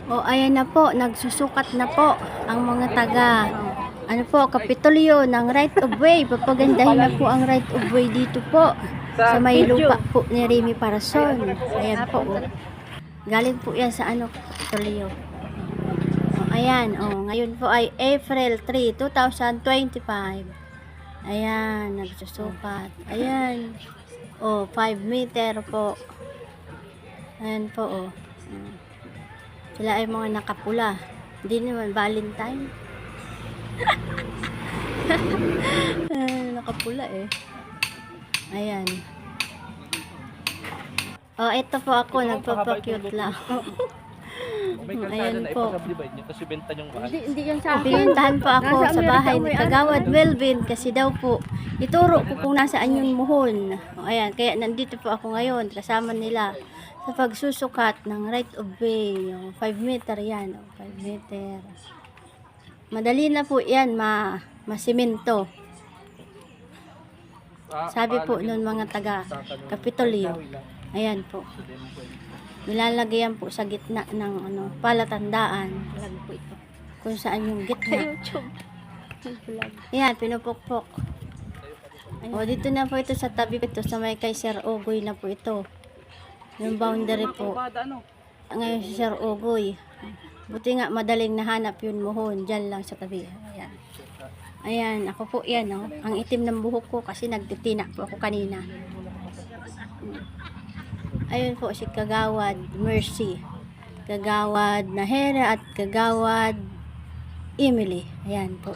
O ayan na po, nagsusukat na po ang mga taga Kapitolyo ng right of way. Papagandahin na po ang right of way dito po sa may lupa po ni Remy Parason. Ayan po. Galing po yan sa Kapitolyo. Ayan, ngayon po ay April 3, 2025. Ayan, nagsusukat. Ayan. 5 meter po. Ayan po, Sila ay mga nakapula. Hindi naman Valentine. Nakapula Ayan. Ito po ako, nagpapacute lang. Ayan po. Hindi yan sa akin. Pinuntahan po ako sa bahay ni Kagawad Melvin kasi daw po ituro ko kung nasaan yung muhon. Ayan, kaya nandito po ako ngayon kasama nila sa pagsusukat ng right of way. 5 meter yan. 5 meter. Madali na po yan, masimento. Sabi po nun mga taga Kapitolyo. Ayan po. Nilalagyan po sa gitna ng palatandaan. Lagi po ito. Kung saan yung gitna. Ayan, pinupukpok. Dito na po ito sa tabi ito sa may kay Sir Ogoy na po ito. Yung boundary po. Ngayon si Sir Ogoy. Buti nga madaling nahanap yun muhon. Diyan lang sa tabi. Ayan. Ayan, ako po yan. Ang itim ng buhok ko kasi nagtitina po ako kanina. Ayun po si Kagawad Mercy, Kagawad Nahera at Kagawad Emily. Ayan po.